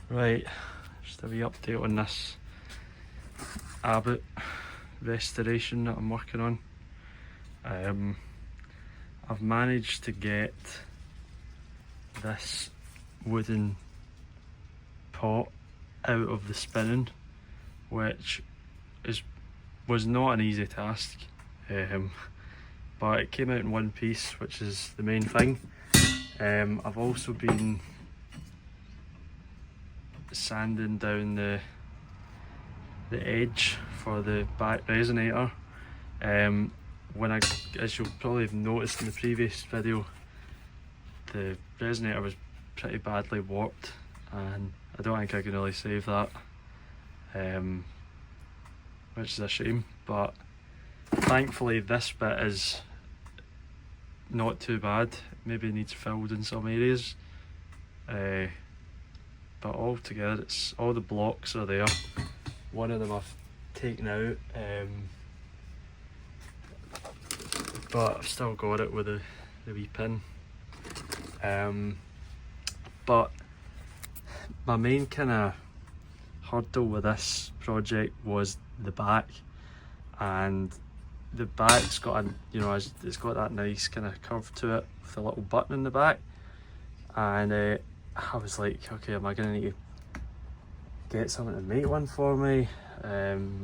Right, just a wee update on this Abbott restoration that I'm working on. I've managed to get this wooden pot out of the spinning, which was not an easy task, but it came out in one piece, which is the main thing. I've also been sanding down the edge for the back resonator. As you'll probably have noticed in the previous video, the resonator was pretty badly warped, and I don't think I can really save that, which is a shame. But thankfully this bit is not too bad. Maybe needs filled in some areas, but altogether it's all the blocks are there. One of them I've taken out, but I've still got it with the wee pin. But my main kind of hurdle with this project was the back, and the back's got it's got that nice kind of curve to it with a little button in the back, and I was like, okay, am I gonna need to get someone to make one for me,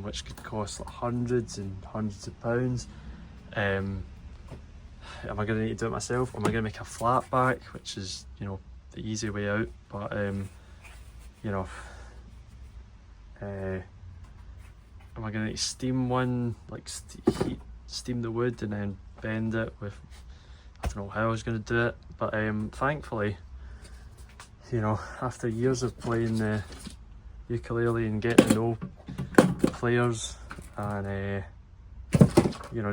which could cost like hundreds and hundreds of pounds. Am I going to need to do it myself? Or am I going to make a flat back, which is, the easy way out? But am I going to need to steam one, like steam the wood and then bend it with, I don't know how I was going to do it, but thankfully, after years of playing the ukulele and getting to know players and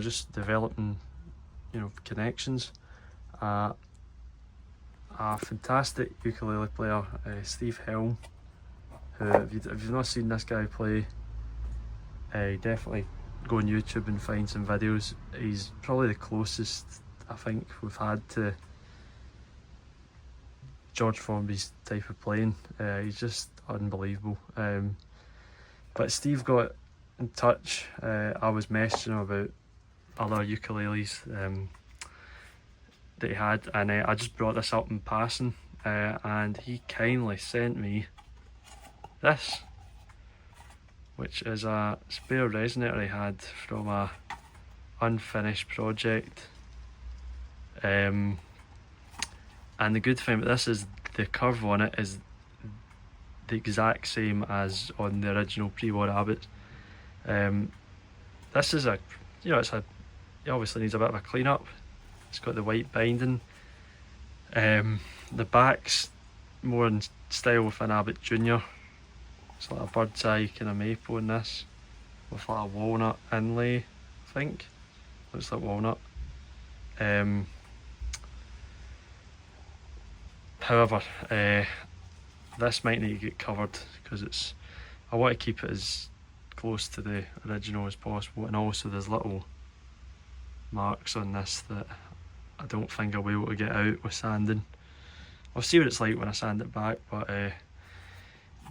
just developing connections, a fantastic ukulele player, Steve Helm, who if you've not seen this guy play, definitely go on YouTube and find some videos. He's probably the closest I think we've had to George Formby's type of playing. He's just unbelievable. But Steve got in touch. I was messaging him about other ukuleles that he had, and I just brought this up in passing, and he kindly sent me this, which is a spare resonator he had from a unfinished project. And the good thing about this is the curve on it is the exact same as on the original pre-war Abbott. This is it obviously needs a bit of a clean up. It's got the white binding. The back's more in style with an Abbott Junior. It's like a bird's eye kind of maple in this, with like a walnut inlay, I think. Looks like walnut. However, this might need to get covered because I want to keep it as close to the original as possible, and also there's little marks on this that I don't think I'll be able to get out with sanding. I'll see what it's like when I sand it back, but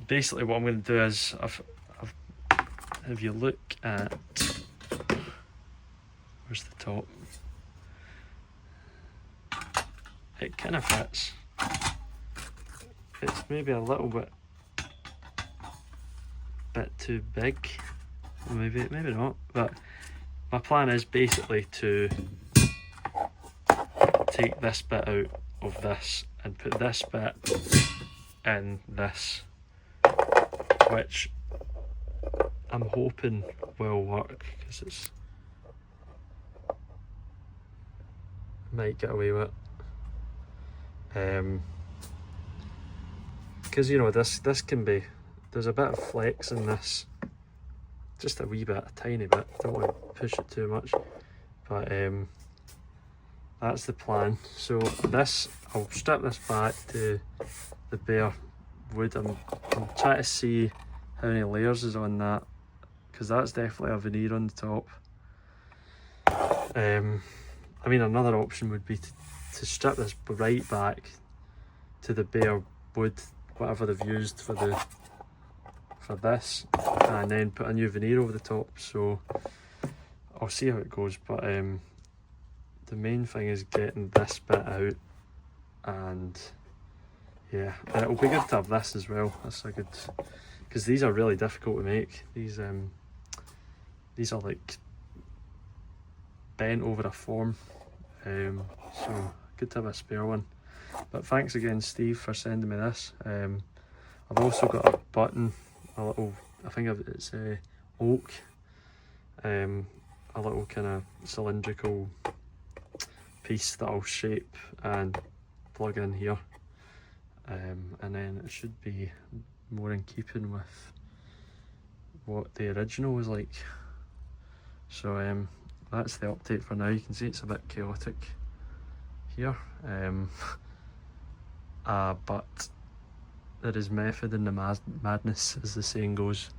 basically what I'm going to do is, if you look at, where's the top, it kind of fits. It's maybe a little bit too big, maybe not, but my plan is basically to take this bit out of this and put this bit in this, which I'm hoping will work, because might get away with it. Because this can be, there's a bit of flex in this, just a wee bit, a tiny bit. Don't want to push it too much, but that's the plan. So I'll strip this back to the bare wood. I'm trying to see how many layers is on that, because that's definitely a veneer on the top. I mean, another option would be to strip this right back to the bare wood whatever they've used for this, and then put a new veneer over the top. So I'll see how it goes, but the main thing is getting this bit out, and yeah, it'll be good to have this as well. That's a good, because these are really difficult to make. These are like bent over a form, so good to have a spare one. But thanks again, Steve, for sending me this. I've also got a button, a little, I think it's oak, a little kind of cylindrical piece that I'll shape and plug in here, and then it should be more in keeping with what the original was like. So that's the update for now. You can see it's a bit chaotic here, but there is method in the madness, as the saying goes.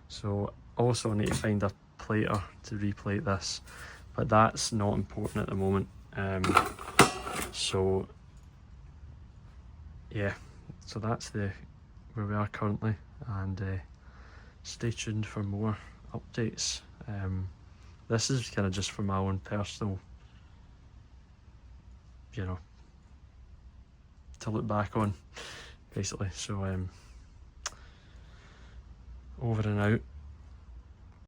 So also I need to find a plater to replate this, but that's not important at the moment. So yeah, so that's where we are currently, and stay tuned for more updates. This is kind of just for my own personal, you know, to look back on, basically. So over and out.